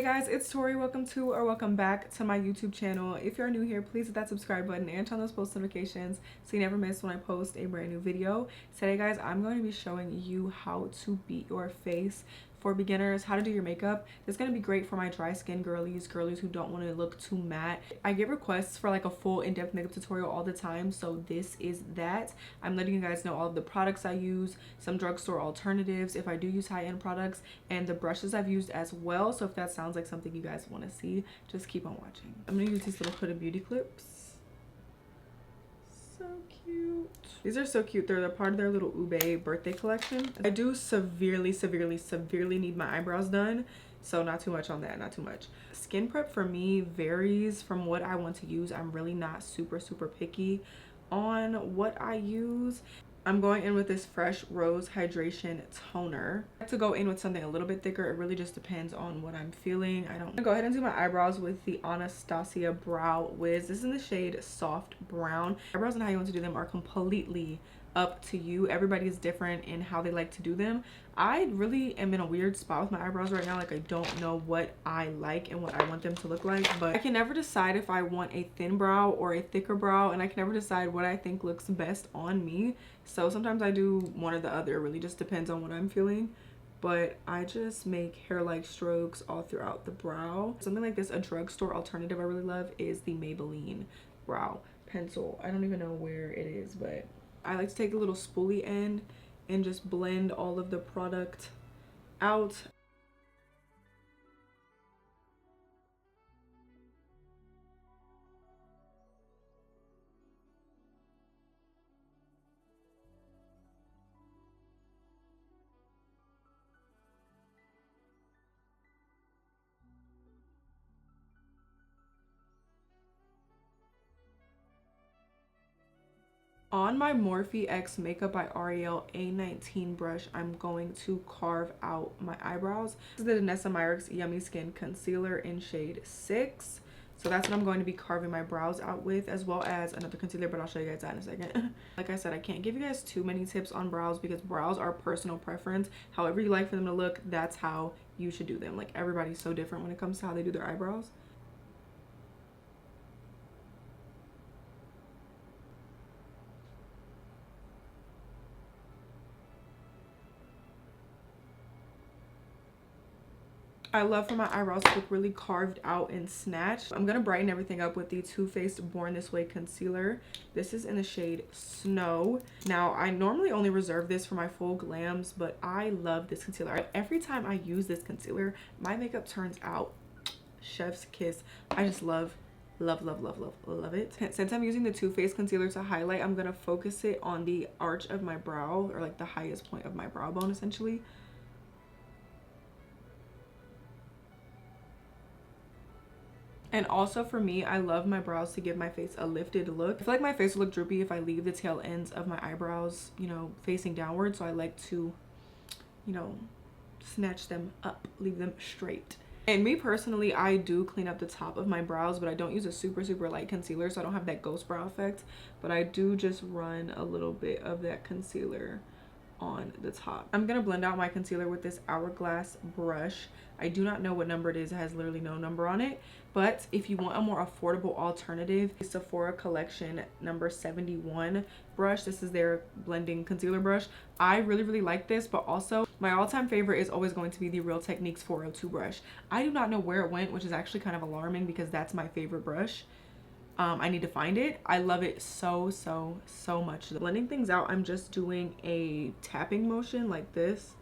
Guys, it's Tori. Welcome back to my YouTube channel. If you're new here, please hit that subscribe button and turn on those post notifications so you never miss when I post a brand new video. Today guys, I'm going to be showing you how to beat your face for beginners, how to do your makeup. It's going to be great for my dry skin girlies who don't want to look too matte. I get requests for like a full in-depth makeup tutorial all the time, so this is that. I'm letting you guys know all of the products I use, some drugstore alternatives if I do use high-end products, and the brushes I've used as well. So if that sounds like something you guys want to see, just keep on watching. I'm going to use these little Huda Beauty clips. So cute. These are so cute. They're a part of their little Ube birthday collection. I do severely need my eyebrows done, so not too much on that, not too much. Skin prep for me varies from what I want to use. I'm really not super picky on what I use. I'm going in with this Fresh Rose Hydration Toner. I like to go in with something a little bit thicker. It really just depends on what I'm feeling. I'm gonna go ahead and do my eyebrows with the Anastasia Brow Wiz. This is in the shade Soft Brown. Eyebrows and how you want to do them are completely up to you. Everybody is different in how they like to do them. I really am in a weird spot with my eyebrows right now. Like, I don't know what I like and what I want them to look like, but I can never decide if I want a thin brow or a thicker brow, and I can never decide what I think looks best on me. So sometimes I do one or the other. It really just depends on what I'm feeling, but I just make hair-like strokes all throughout the brow. Something like this, a drugstore alternative I really love, is the Maybelline brow pencil. I don't even know where it is, but I like to take a little spoolie end and just blend all of the product out. On my Morphe X Makeup by Ariel A19 brush, I'm going to carve out my eyebrows. This is the Danessa Myricks Yummy Skin Concealer in shade 6. So that's what I'm going to be carving my brows out with, as well as another concealer, but I'll show you guys that in a second. Like I said, I can't give you guys too many tips on brows because brows are personal preference. However you like for them to look, that's how you should do them. Like, everybody's so different when it comes to how they do their eyebrows. I love for my eyebrows to look really carved out and snatched. I'm going to brighten everything up with the Too Faced Born This Way concealer. This is in the shade Snow. Now, I normally only reserve this for my full glams, but I love this concealer. Every time I use this concealer, my makeup turns out chef's kiss. I just love it. Since I'm using the Too Faced concealer to highlight, I'm going to focus it on the arch of my brow, or like the highest point of my brow bone essentially. And also for me, I love my brows to give my face a lifted look. I feel like my face will look droopy if I leave the tail ends of my eyebrows, you know, facing downward. So I like to, you know, snatch them up, leave them straight. And me personally, I do clean up the top of my brows, but I don't use a super light concealer, so I don't have that ghost brow effect. But I do just run a little bit of that concealer on the top. I'm gonna blend out my concealer with this Hourglass brush. I do not know what number it is. It has literally no number on it. But if you want a more affordable alternative, the Sephora Collection number 71 brush. This is their blending concealer brush. I really like this, but also my all-time favorite is always going to be the Real Techniques 402 brush. I do not know where it went, which is actually kind of alarming because that's my favorite brush. I need to find it. I love it so much. Blending things out, I'm just doing a tapping motion like this.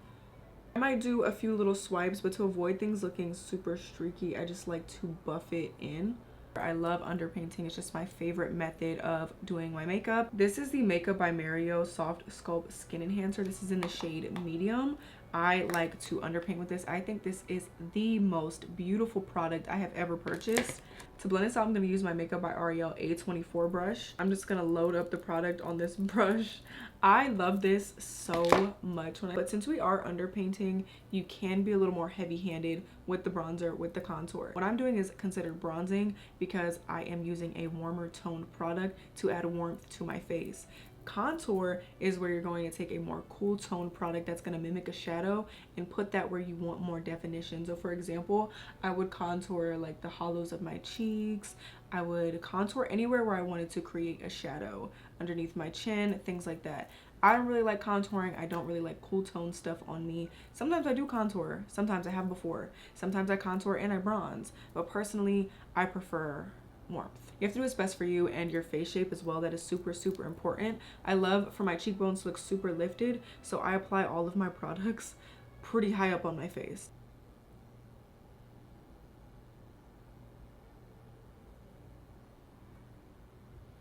I might do a few little swipes, but to avoid things looking super streaky, I just like to buff it in. I love underpainting. It's just my favorite method of doing my makeup. This is the Makeup by Mario Soft Sculpt Skin Enhancer. This is in the shade Medium. I like to underpaint with this. I think this is the most beautiful product I have ever purchased. To blend this out, I'm going to use my Makeup by Ariel A24 brush. I'm just going to load up the product on this brush. I love this so much. But since we are underpainting, you can be a little more heavy-handed with the bronzer, with the contour. What I'm doing is considered bronzing because I am using a warmer toned product to add warmth to my face. Contour is where you're going to take a more cool tone product that's going to mimic a shadow and put that where you want more definition. So for example, I would contour like the hollows of my cheeks. I would contour anywhere where I wanted to create a shadow underneath my chin, things like that. I don't really like contouring. I don't really like cool tone stuff on me. Sometimes I do contour. Sometimes I have before. Sometimes I contour and I bronze. But personally, I prefer warmth. You have to do what's best for you and your face shape as well. That is super, super important. I love for my cheekbones to look super lifted, so I apply all of my products pretty high up on my face.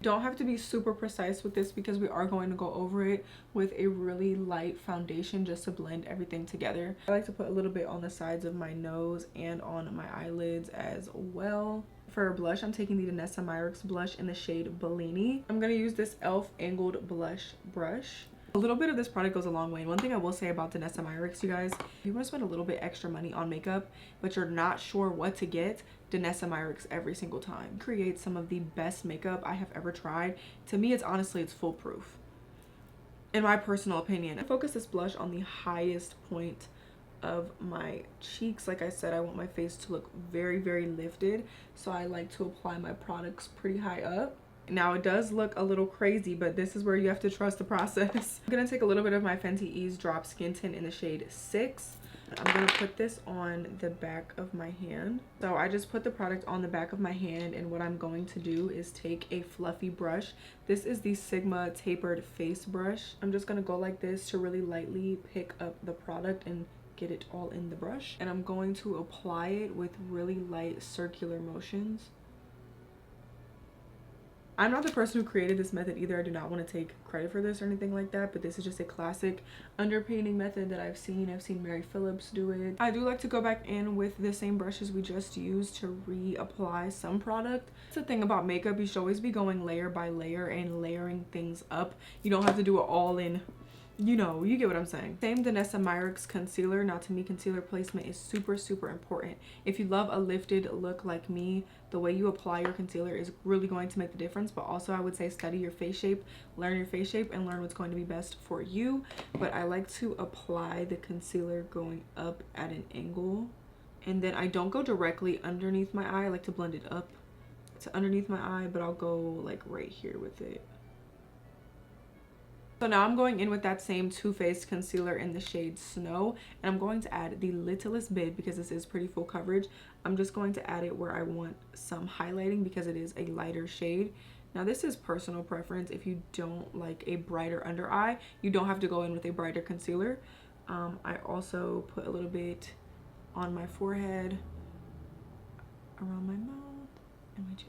Don't have to be super precise with this because we are going to go over it with a really light foundation just to blend everything together. I like to put a little bit on the sides of my nose and on my eyelids as well. For blush, I'm taking the Danessa Myricks blush in the shade Bellini. I'm going to use this e.l.f. angled blush brush. A little bit of this product goes a long way. And one thing I will say about Danessa Myricks, you guys, if you want to spend a little bit extra money on makeup, but you're not sure what to get, Danessa Myricks every single time. Create some of the best makeup I have ever tried. To me, it's foolproof. In my personal opinion. I focus this blush on the highest point of my cheeks. Like I said, I want my face to look very, very lifted, so I like to apply my products pretty high up. Now it does look a little crazy, but this is where you have to trust the process. I'm gonna take a little bit of my Fenty Ease Drop Skin Tint in the shade 6. I'm gonna put this on the back of my hand. So I just put the product on the back of my hand, and what I'm going to do is take a fluffy brush. This is the Sigma Tapered Face Brush. I'm just gonna go like this to really lightly pick up the product and get it all in the brush, and I'm going to apply it with really light circular motions. I'm not the person who created this method either. I do not want to take credit for this or anything like that, but this is just a classic underpainting method that I've seen. Mary Phillips do it. I do like to go back in with the same brushes we just used to reapply some product. That's the thing about makeup, you should always be going layer by layer and layering things up. You don't have to do it all in, you know, you get what I'm saying. Same Danessa Myricks concealer. Now to me, concealer placement is super, super important. If you love a lifted look like me, the way you apply your concealer is really going to make the difference. But also I would say study your face shape, learn your face shape, and learn what's going to be best for you. But I like to apply the concealer going up at an angle, and then I don't go directly underneath my eye. I like to blend it up to underneath my eye, but I'll go like right here with it. So now I'm going in with that same Too Faced concealer in the shade Snow, and I'm going to add the littlest bit because this is pretty full coverage. I'm just going to add it where I want some highlighting because it is a lighter shade. Now this is personal preference. If you don't like a brighter under eye, you don't have to go in with a brighter concealer. I also put a little bit on my forehead, around my mouth, and my chin.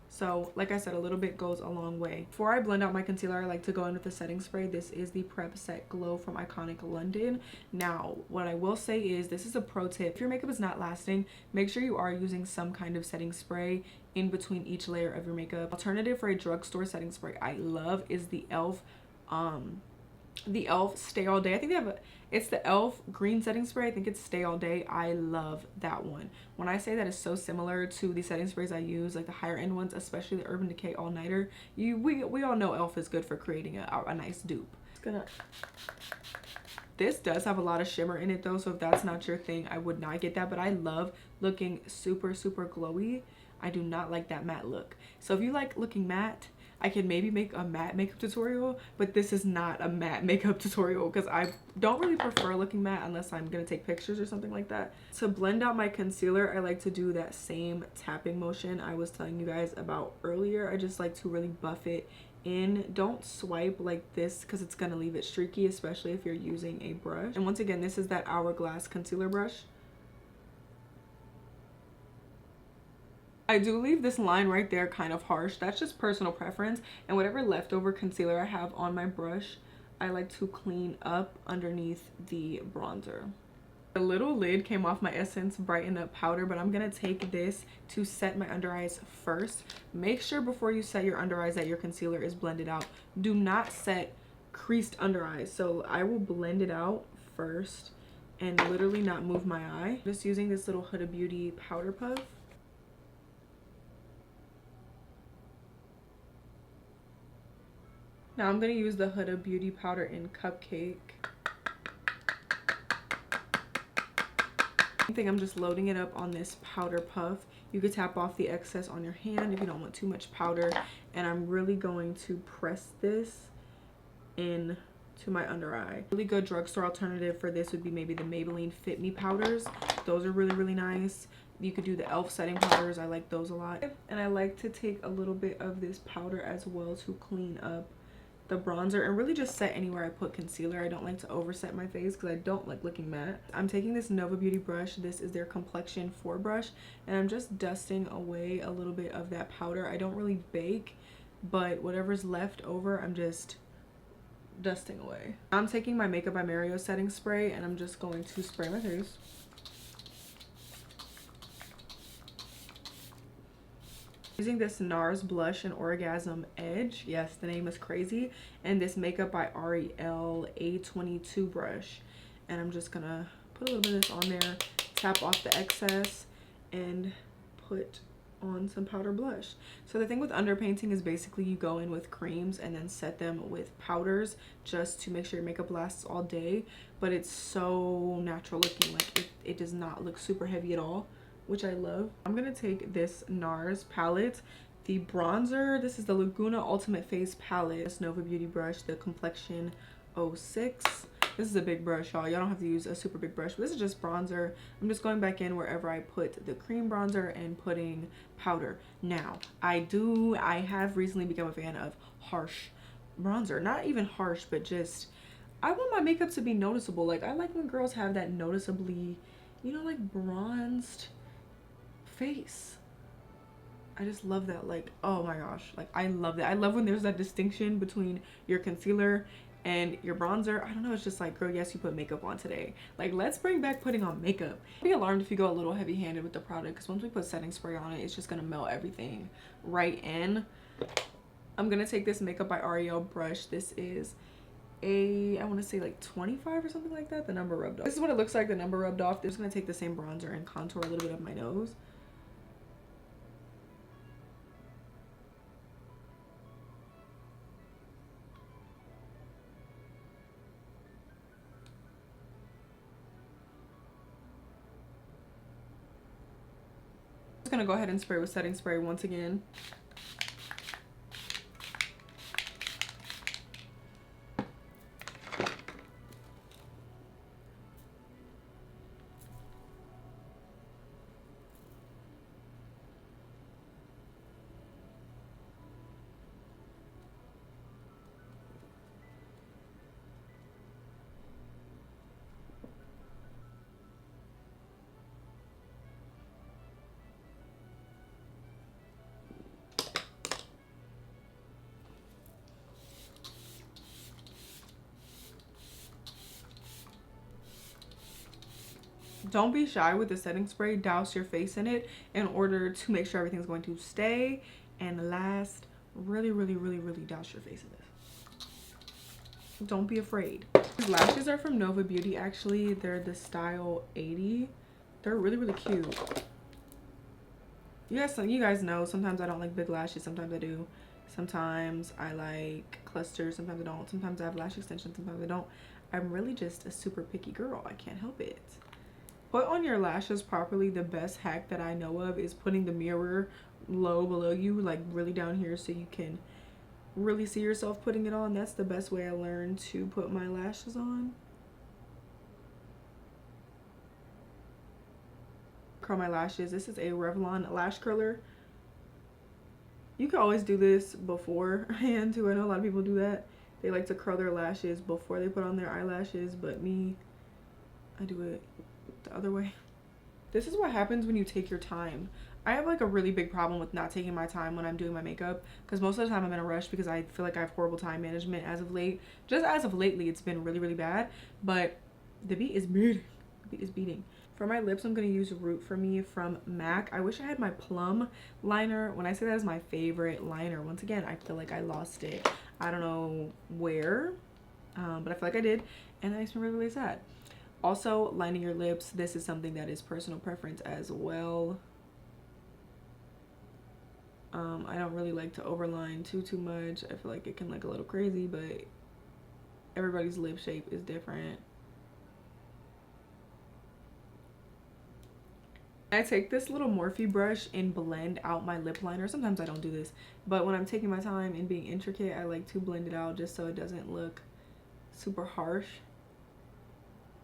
So like I said, a little bit goes a long way. Before I blend out my concealer, I like to go in with a setting spray. This is the Prep Set Glow from Iconic London. Now, what I will say is, this is a pro tip. If your makeup is not lasting, make sure you are using some kind of setting spray in between each layer of your makeup. Alternative for a drugstore setting spray I love is the e.l.f. Stay All Day. I think they have it's the e.l.f. green setting spray. I think it's Stay All Day. I love that one. When I say that, it's so similar to the setting sprays I use, like the higher end ones, especially the Urban Decay All Nighter. We all know e.l.f. is good for creating a nice dupe. This does have a lot of shimmer in it though, so if that's not your thing, I would not get that. But I love looking super, super glowy. I do not like that matte look. So if you like looking matte, I can maybe make a matte makeup tutorial, but this is not a matte makeup tutorial because I don't really prefer looking matte unless I'm gonna take pictures or something like that. To blend out my concealer, I like to do that same tapping motion I was telling you guys about earlier. I just like to really buff it in. Don't swipe like this because it's gonna leave it streaky, especially if you're using a brush. And once again, this is that Hourglass concealer brush. I do leave this line right there kind of harsh. That's just personal preference. And whatever leftover concealer I have on my brush, I like to clean up underneath the bronzer. A little lid came off my Essence Brighten Up powder, but I'm gonna take this to set my under eyes first. Make sure before you set your under eyes that your concealer is blended out. Do not set creased under eyes. So I will blend it out first and literally not move my eye. Just using this little Huda Beauty powder puff. Now I'm going to use the Huda Beauty powder in Cupcake. I think I'm just loading it up on this powder puff. You could tap off the excess on your hand if you don't want too much powder. And I'm really going to press this in to my under eye. Really good drugstore alternative for this would be maybe the Maybelline Fit Me powders. Those are really, really nice. You could do the e.l.f. setting powders. I like those a lot. And I like to take a little bit of this powder as well to clean up the bronzer and really just set anywhere I put concealer. I don't like to overset my face because I don't like looking matte. I'm taking this Nova Beauty brush. This is their Complexion 4 brush, and I'm just dusting away a little bit of that powder. I don't really bake, but whatever's left over, I'm just dusting away. I'm taking my Makeup by Mario setting spray and I'm just going to spray my face. Using this NARS blush in Orgasm Edge. Yes, the name is crazy. And this Makeup by Ariel A22 brush. And I'm just gonna put a little bit of this on there, tap off the excess, and put on some powder blush. So the thing with underpainting is basically you go in with creams and then set them with powders just to make sure your makeup lasts all day. But it's so natural looking. Like it does not look super heavy at all, which I love. I'm gonna take this NARS palette, the bronzer. This is the Laguna Ultimate Face palette. This Nova Beauty brush, the Complexion 06. This is a big brush, y'all. Y'all don't have to use a super big brush, but this is just bronzer. I'm just going back in wherever I put the cream bronzer and putting powder. Now, I have recently become a fan of harsh bronzer. Not even harsh, but just, I want my makeup to be noticeable. Like, I like when girls have that noticeably, you know, like bronzed face. I just love that. Like, oh my gosh, like I love that. I love when there's that distinction between your concealer and your bronzer. I don't know, it's just like, girl, yes, you put makeup on today. Like, let's bring back putting on makeup. Don't be alarmed if you go a little heavy handed with the product, because once we put setting spray on it, it's just gonna melt everything right in. I'm gonna take this Makeup by Ariel brush. This is I want to say like 25 or something like that. The number rubbed off. This is what it looks like, the number rubbed off. I'm just gonna take the same bronzer and contour a little bit of my nose. Gonna go ahead and spray with setting spray once again. Don't be shy with the setting spray. Douse your face in it in order to make sure everything's going to stay and last. Really, really, really, really douse your face in this. Don't be afraid. These lashes are from Nova Beauty, actually. They're the Style 80. They're really, really cute. You guys know sometimes I don't like big lashes, sometimes I do. Sometimes I like clusters, sometimes I don't. Sometimes I have lash extensions, sometimes I don't. I'm really just a super picky girl. I can't help it. Put on your lashes properly. The best hack that I know of is putting the mirror low below you, like really down here, so you can really see yourself putting it on. That's the best way I learned to put my lashes on. Curl my lashes. This is a Revlon lash curler. You can always do this beforehand too. I know a lot of people do that. They like to curl their lashes before they put on their eyelashes, but me, I do it the other way. This is what happens when you take your time. I have like a really big problem with not taking my time when I'm doing my makeup, because most of the time I'm in a rush because I feel like I have horrible time management as of late. Just as of lately, it's been really, really bad, but the beat is beating. The beat is beating. For my lips, I'm going to use Root For Me from MAC. I wish I had my plum liner. When I say that is my favorite liner, once again, I feel like I lost it. I don't know where, but I feel like I did, and that makes me really, really sad. Also, lining your lips. This is something that is personal preference as well. I don't really like to overline too much. I feel like it can look a little crazy, but everybody's lip shape is different. I take this little Morphe brush and blend out my lip liner. Sometimes I don't do this, but when I'm taking my time and being intricate, I like to blend it out just so it doesn't look super harsh.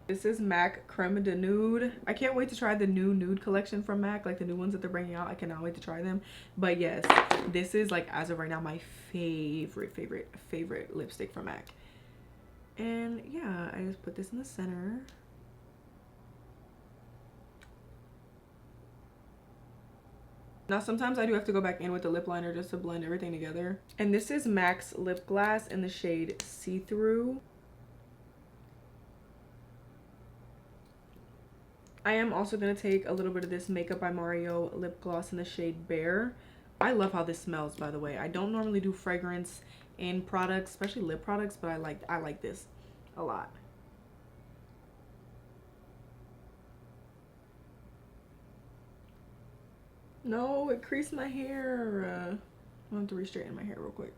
This is MAC Creme de Nude. I can't wait to try the new nude collection from MAC, like the new ones that they're bringing out. I cannot wait to try them. But yes, this is like, as of right now, my favorite lipstick from MAC. And yeah, I just put this in the center. Now sometimes I do have to go back in with the lip liner just to blend everything together. And this is MAC's lip gloss in the shade See Through. I am also going to take a little bit of this Makeup by Mario lip gloss in the shade Bare. I love how this smells, by the way. I don't normally do fragrance in products, especially lip products, but I like this a lot. No, it creased my hair. I'm going to have to restraighten my hair real quick.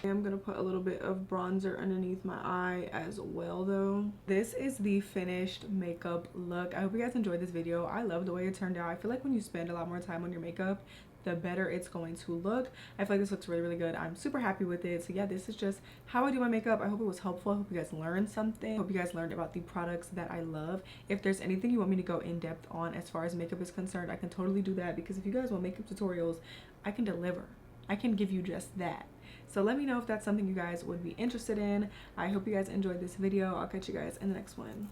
I'm gonna put a little bit of bronzer underneath my eye as well though. This is the finished makeup look. I hope you guys enjoyed this video. I love the way it turned out. I feel like when you spend a lot more time on your makeup, the better it's going to look. I feel like this looks really good. I'm super happy with it. So yeah, this is just how I do my makeup. I hope it was helpful. I hope you guys learned something. I hope you guys learned about the products that I love. If there's anything you want me to go in depth on as far as makeup is concerned, I can totally do that, because if you guys want makeup tutorials, I can deliver. I can give you just that. So let me know if that's something you guys would be interested in. I hope you guys enjoyed this video. I'll catch you guys in the next one.